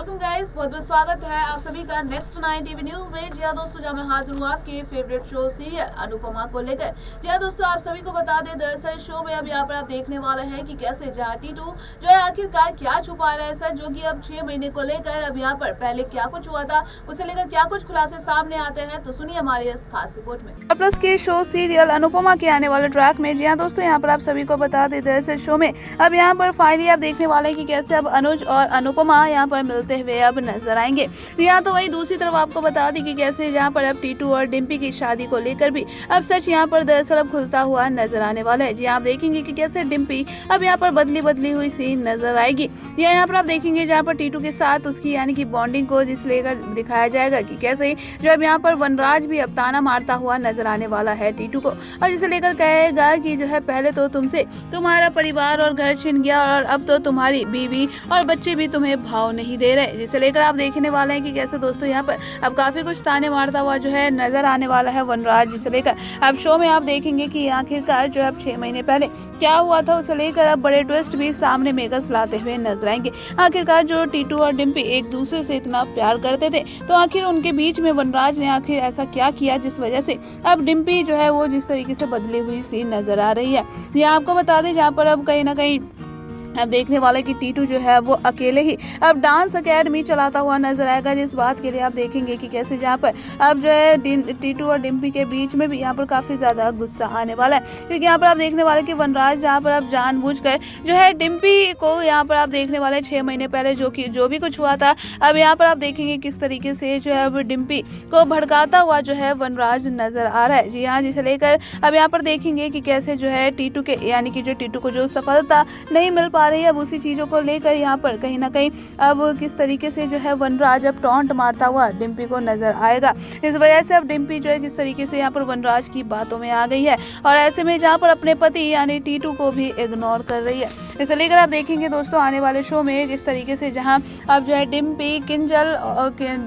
Welcome guys, बहुत बहुत स्वागत है आप सभी का नेक्स्ट 9 टीवी न्यूज में। जी हाँ दोस्तों, जहाँ मैं हाजिर हूँ आपके फेवरेट शो सीरियल अनुपमा को लेकर। जी हाँ दोस्तों, आप सभी को बता दें, दरअसल शो में अब यहाँ पर आप देखने वाले हैं कि कैसे जहाँ टीटू जो है आखिरकार क्या छुपा रहा है ऐसा, जो कि अब 6 महीने को लेकर अब यहाँ पर पहले क्या कुछ हुआ था, उसे लेकर क्या कुछ खुलासे सामने आते हैं, तो सुनिए हमारी इस खास रिपोर्ट में। प्लस के शो सीरियल अनुपमा के आने वाले ट्रैक में जी हाँ दोस्तों, यहाँ पर आप सभी को बता दें, दरअसल शो में अब यहाँ पर फाइनली आप देखने वाले हैं कि कैसे अब अनुज और अनुपमा यहाँ पर मिलते हुए अब नजर आएंगे। यहाँ तो वही दूसरी तरफ आपको बता दी कि कैसे यहाँ पर अब टीटू और डिम्पी की शादी को लेकर भी अब सच यहाँ पर दरअसल अब खुलता हुआ नजर आने वाला है। जी आप देखेंगे कि कैसे डिम्पी अब यहाँ पर बदली हुई सी नजर आएगी। यहाँ पर आप देखेंगे जहाँ पर टीटू के साथ उसकी यानी कि बॉन्डिंग को जिस लेकर दिखाया जाएगा कि कैसे जो अब यहाँ पर वनराज भी अब ताना मारता हुआ नजर आने वाला है टीटू को, और जिसे लेकर कहेगा कि जो है पहले तो तुमसे तुम्हारा परिवार और घर छिन गया और अब तो तुम्हारी बीवी और बच्चे भी तुम्हें भाव नहीं दे रहे, जिसे लेकर आप देखने वाले हैं कि कैसे दोस्तों यहाँ पर अब काफी कुछ ताने मारता हुआ जो है नजर आने वाला है वनराज, जिसे लेकर अब शो में आप देखेंगे कि आखिरकार जो अब 6 महीने पहले क्या हुआ था उसे लेकर अब बड़े ट्विस्ट भी सामने मेकर्स लाते हुए नजर आएंगे। आखिरकार जो टीटू और डिम्पी एक दूसरे से इतना प्यार करते थे, तो आखिर उनके बीच में वनराज ने आखिर ऐसा क्या किया जिस वजह से अब डिम्पी जो है वो जिस तरीके से बदली हुई सी नजर आ रही है। ये आपको बता दें, जहाँ पर अब कहीं ना कहीं अब देखने वाले कि टीटू जो है वो अकेले ही अब डांस एकेडमी चलाता हुआ नजर आएगा, जिस बात के लिए आप देखेंगे कि कैसे जहाँ पर अब जो है टीटू और डिम्पी के बीच में भी यहाँ पर काफी ज्यादा गुस्सा आने वाला है, क्योंकि यहाँ पर आप देखने वाले कि वनराज जहाँ पर अब जानबूझकर जो है डिम्पी को यहाँ पर आप देखने वाले 6 महीने पहले जो भी कुछ हुआ था, अब यहाँ पर आप देखेंगे किस तरीके से जो है अब डिम्पी को भड़काता हुआ जो है वनराज नजर आ रहा है। जी हाँ, जिसे लेकर अब यहाँ पर देखेंगे कि कैसे जो है टीटू के यानी कि जो टीटू को जो सफलता नहीं मिल पा रही है, अब उसी चीजों को लेकर यहाँ पर कहीं ना कहीं अब किस तरीके से जो है वनराज अब टॉन्ट मारता हुआ डिम्पी को नजर आएगा। इस वजह से अब डिम्पी जो है किस तरीके से यहाँ पर वनराज की बातों में आ गई है, और ऐसे में जहाँ पर अपने पति यानी टीटू को भी इग्नोर कर रही है। इसे लेकर आप देखेंगे दोस्तों आने वाले शो में किस तरीके से जहाँ अब जो है डिम्पी किंजल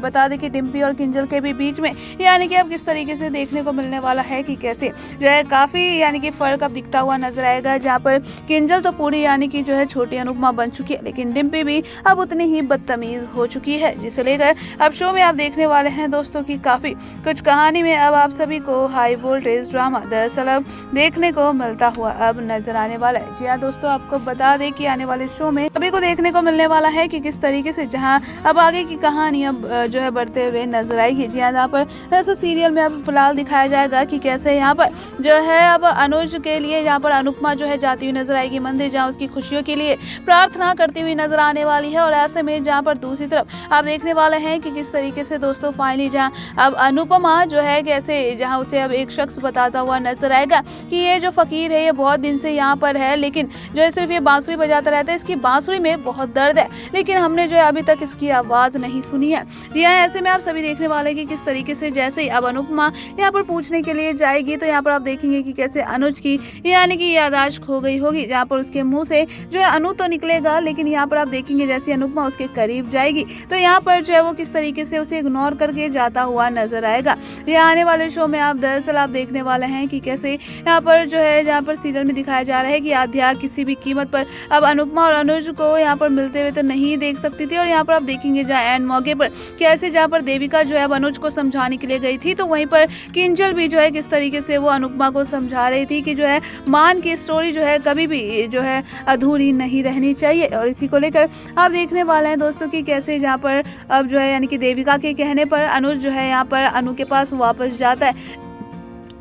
बता दें कि डिम्पी और किंजल के भी बीच में यानी कि अब किस तरीके से देखने को मिलने वाला है कि कैसे जो है काफी यानी कि फर्क अब दिखता हुआ नजर आएगा, जहाँ पर किंजल तो पूरी यानी कि जो है छोटी अनुपमा बन चुकी है, लेकिन डिम्पी भी अब उतनी ही बदतमीज हो चुकी है, जिसे लेकर अब शो में आप देखने वाले हैं दोस्तों की काफी कुछ कहानी में अब आप सभी को हाई वोल्टेज ड्रामा दरअसल अब देखने को मिलता हुआ अब नजर आने वाला है। जी हाँ दोस्तों, आपको बता दें कि आने वाले शो में सभी को देखने को मिलने वाला है कि किस तरीके से जहाँ अब आगे की कहानी अब जो है बढ़ते हुए नजर आएगी। जी हाँ, यहाँ पर ऐसा सीरियल में अब फिलहाल दिखाया जाएगा कि कैसे यहाँ पर जो है अब अनुज के लिए यहाँ पर अनुपमा जो है जाती हुई नजर आएगी मंदिर, जहाँ उसकी खुशियों के लिए प्रार्थना करती हुई नजर आने वाली है। और ऐसे में जहाँ पर दूसरी तरफ आप देखने वाले हैं कि किस तरीके से दोस्तों फाइनली जहाँ अब अनुपमा जो है कैसे जहाँ उसे अब एक शख्स बताता हुआ नजर आएगा कि ये जो फकीर है ये बहुत दिन से यहाँ पर है, लेकिन जो है सिर्फ ये बांसुरी बजाता रहता है, इसकी बांसुरी में बहुत दर्द है, लेकिन हमने जो है अभी तक इसकी आवाज नहीं सुनी है। यहाँ ऐसे में आप सभी देखने वाले कि किस तरीके से जैसे ही अब अनुपमा यहाँ पर पूछने के लिए जाएगी, तो यहाँ पर आप देखेंगे कि कैसे अनुज की यानी कि याददाश्त खो गई होगी, जहाँ पर उसके मुंह से जो है अनु तो निकलेगा, लेकिन यहाँ पर आप देखेंगे जैसे अनुपमा उसके करीब जाएगी तो यहाँ पर जो है वो किस तरीके से उसे इग्नोर करके जाता हुआ नजर आएगा। ये आने वाले शो में आप दरअसल आप देखने वाले हैं कि कैसे यहाँ पर जो है जहाँ पर सीरियल में दिखाया जा रहा है कि आध्या किसी भी कीमत पर अब अनुपमा और अनुज को यहाँ पर मिलते हुए तो नहीं देख सकती थी, और यहाँ पर आप देखेंगे जहाँ एंड मौके पर कैसे जहाँ पर देविका जो है अब अनुज को समझाने के लिए गई थी, तो वहीं पर किंजल भी जो है किस तरीके से वो अनुपमा को समझा रही थी कि जो है मान की स्टोरी जो है कभी भी जो है अधूरी नहीं रहनी चाहिए। और इसी को लेकर आप देखने वाले हैं दोस्तों कि कैसे जहाँ पर अब जो है यानी कि देविका के कहने पर अनुज जो है यहाँ पर अनु के पास वापस जाता है,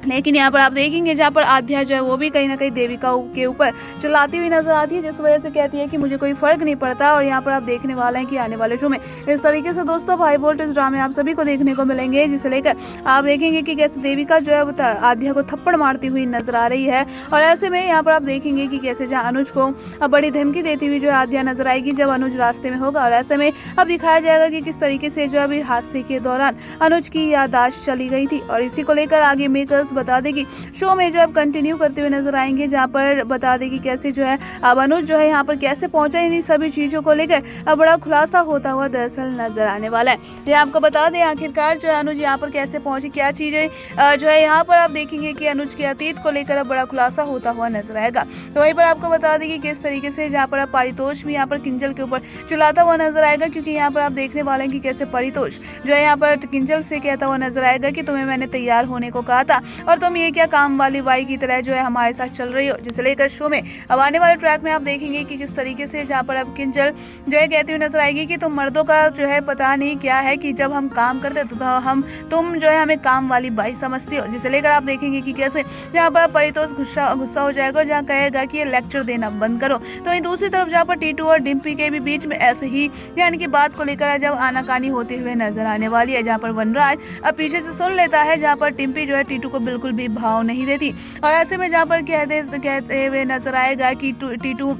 लेकिन यहाँ पर आप देखेंगे जहाँ पर आध्या जो है वो भी कहीं ना कहीं देविका के ऊपर चलाती हुई नजर आती है, जिस वजह से कहती है कि मुझे कोई फर्क नहीं पड़ता। और यहाँ पर आप देखने वाले हैं कि आने वाले शो में इस तरीके से दोस्तों हाई वोल्टेज ड्रामे आप सभी को देखने को मिलेंगे, जिसे लेकर आप देखेंगे कि कैसे देविका जो है वो आध्या को थप्पड़ मारती हुई नजर आ रही है। और ऐसे में यहाँ पर आप देखेंगे कि कैसे जहाँ अनुज को बड़ी धमकी देती हुई जो आध्या नजर आएगी जब अनुज रास्ते में होगा, और ऐसे में अब दिखाया जाएगा कि किस तरीके से जो अभी हादसे के दौरान अनुज की याददाश्त चली गई थी। और इसी को लेकर आगे मेकर्स दोस्तों बता दें कि शो में जो अब कंटिन्यू करते हुए नजर आएंगे, जहाँ पर बता दें कि कैसे जो है अब अनुज जो है यहाँ पर कैसे पहुंचा, इन सभी चीजों को लेकर अब बड़ा खुलासा होता हुआ दरअसल नजर आने वाला है। ये आपको बता दें आखिरकार जो है अनुज यहाँ पर कैसे पहुंची, क्या चीजें जो है यहाँ पर आप देखेंगे कि अनुज के अतीत को लेकर अब बड़ा खुलासा होता हुआ नजर आएगा। तो वहीं पर आपको बता दें कि किस तरीके से जहाँ पर पारितोष भी यहाँ पर किंजल के ऊपर चिल्लाता हुआ नजर आएगा, क्योंकि यहाँ पर आप देखने वाले हैं कि कैसे परितोष जो है यहाँ पर किंजल से कहता हुआ नजर आएगा कि तुम्हें मैंने तैयार होने को कहा था और तुम ये क्या काम वाली बाई की तरह जो है हमारे साथ चल रही हो। जिसे लेकर शो में अब आने वाले ट्रैक में आप देखेंगे कि किस तरीके से जहाँ पर अब किंजल जो है कहती हुई नजर आएगी कि तुम मर्दों का जो है पता नहीं क्या है कि जब हम काम करते तो तुम जो है हमें काम वाली बाई समझती हो। जिसे लेकर आप देखेंगे कि कैसे जहाँ पर परितोष गुस्सा हो जाएगा और जहाँ कहेगा कि ये लेक्चर देना बंद करो। तो वहीं दूसरी तरफ जहाँ पर टीटू और डिम्पी के भी बीच में ऐसे ही यानी कि बात को लेकर जब आनाकानी होते हुए नजर आने वाली है, जहाँ पर वनराज अब पीछे से सुन लेता है, जहाँ पर डिम्पी जो है टीटू को बिल्कुल भी भाव नहीं देती और ऐसे में जहाँ पर कहते हुए नजर आएगा कि टीटू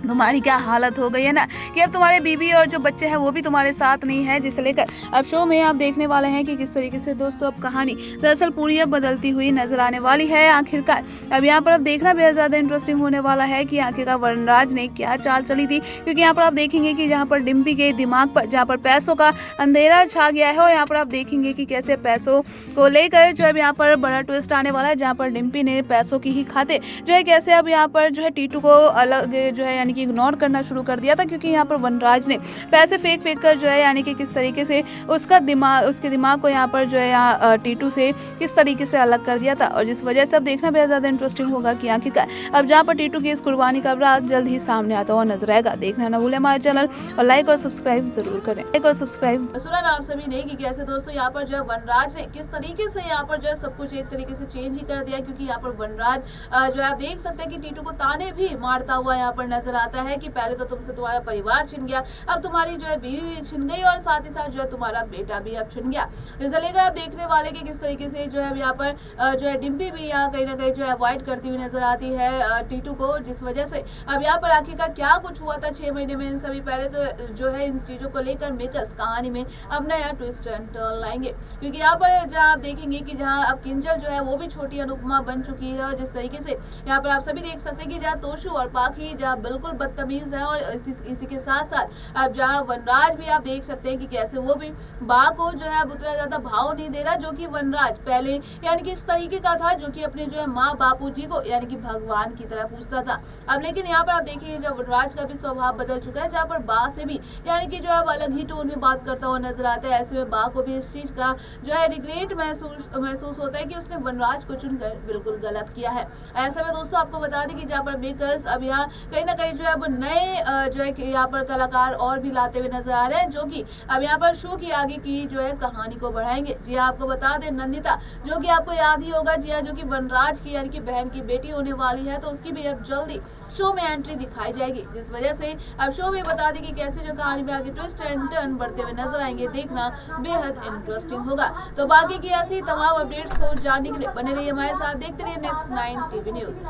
तुम्हारी क्या हालत हो गई है ना कि अब तुम्हारे बीबी और जो बच्चे हैं वो भी तुम्हारे साथ नहीं है। जिसे लेकर अब शो में आप देखने वाले हैं कि किस तरीके से दोस्तों अब कहानी दरअसल पूरी अब बदलती हुई नजर आने वाली है। आखिरकार अब यहाँ पर अब देखना बेहद ज्यादा इंटरेस्टिंग होने वाला है कि आखिरकार वनराज ने क्या चाल चली थी, क्योंकि यहाँ पर आप देखेंगे कि जहाँ पर डिम्पी के दिमाग पर जहाँ पर पैसों का अंधेरा छा गया है और यहाँ पर आप देखेंगे कि कैसे पैसों को लेकर जो है यहाँ पर बड़ा ट्विस्ट आने वाला है, जहाँ पर डिम्पी ने पैसों की ही खाते जो है कैसे अब यहाँ पर जो है टीटू को अलग जो है यानी कि इग्नोर करना शुरू कर दिया था, क्योंकि यहाँ पर वनराज ने पैसे फेंक कर जो है यानी कि किस तरीके से उसके दिमाग को यहाँ पर जो है यहाँ टीटू से किस तरीके से अलग कर दिया था। और जिस वजह से अब देखना बेहद ज्यादा इंटरेस्टिंग होगा कि आखिरकार अब जहाँ पर टीटू की इस कुर्बानी का राज जल्द ही सामने आता हुआ नजर आएगा। देखना ना भूले हमारे चैनल और लाइक और सब्सक्राइब जरूर करें। लाइक और सब्सक्राइब सुना ना आप सभी ने कि कैसे दोस्तों यहाँ पर जो है वनराज ने किस तरीके से यहाँ पर जो है सब कुछ एक तरीके से चेंज ही कर दिया, क्योंकि यहाँ पर वनराज जो है आप देख सकते हैं कि टीटू को ताने भी मारता हुआ यहाँ पर नजर आता है कि पहले तो तुमसे तुम्हारा परिवार छिन गया, अब तुम्हारी जो है बीवी भी छिन गई और साथ ही साथ जो है तुम्हारा बेटा भी अब छिन गया। इसे लेकर आप देखने वाले कि किस तरीके से जो है अब यहाँ पर जो है डिम्पी भी यहाँ कहीं ना कहीं जो है अवॉइड करती हुई नजर आती है टीटू को, जिस वजह से अब यहाँ पर आखिरकार क्या कुछ हुआ था 6 महीने में इन सभी पहले तो जो है इन चीजों को लेकर मेकर्स कहानी में अब नया ट्विस्ट एंड टर्न लाएंगे, क्योंकि यहाँ पर जहाँ आप देखेंगे कि जहाँ अब किंजल जो है वो भी छोटी अनुपमा बन चुकी है और जिस तरीके से यहाँ पर आप सभी देख सकते हैं कि जहाँ तोशु और पाखी जहाँ बिल्कुल बदतमीज है और इसी के साथ साथ अब जहाँ वनराज भी आप देख सकते हैं कि कैसे वो भी बा को जो है अब उतना ज्यादा भाव नहीं दे रहा, जो कि वनराज पहले यानी कि इस तरीके का था जो कि अपने जो है माँ बापू जी को यानी कि भगवान की तरह पूछता था। अब लेकिन यहाँ पर आप देखिए जब वनराज का भी स्वभाव बदल चुका है, जहाँ पर बा से भी यानी कि जो है अलग ही टोन में बात करता हुआ नजर आता है। ऐसे में बा को भी इस चीज का जो है रिग्रेट महसूस होता है कि उसने वनराज को चुनकर बिल्कुल गलत किया है। ऐसे में दोस्तों आपको बता दें कि जहाँ पर मेकर्स अब यहाँ कहीं ना कहीं जो है वो नए जो है यहाँ पर कलाकार और भी लाते हुए नजर आ रहे हैं, जो कि अब यहाँ पर शो की आगे की जो है कहानी को बढ़ाएंगे। जी हाँ, आपको बता दें नंदिता जो कि आपको याद ही होगा, जी हाँ, जो कि वनराज की यानी कि बहन की बेटी होने वाली है, तो उसकी भी अब जल्दी शो में एंट्री दिखाई जाएगी, जिस वजह से अब शो में बता दें कि कैसे जो कहानी में आगे ट्विस्ट एंड टर्न बढ़ते हुए नजर आएंगे, देखना बेहद इंटरेस्टिंग होगा। तो बाकी की ऐसी तमाम अपडेट्स को जानने के लिए बने रहिए हमारे साथ, देखते रहिए नेक्स्ट 9 टीवी न्यूज।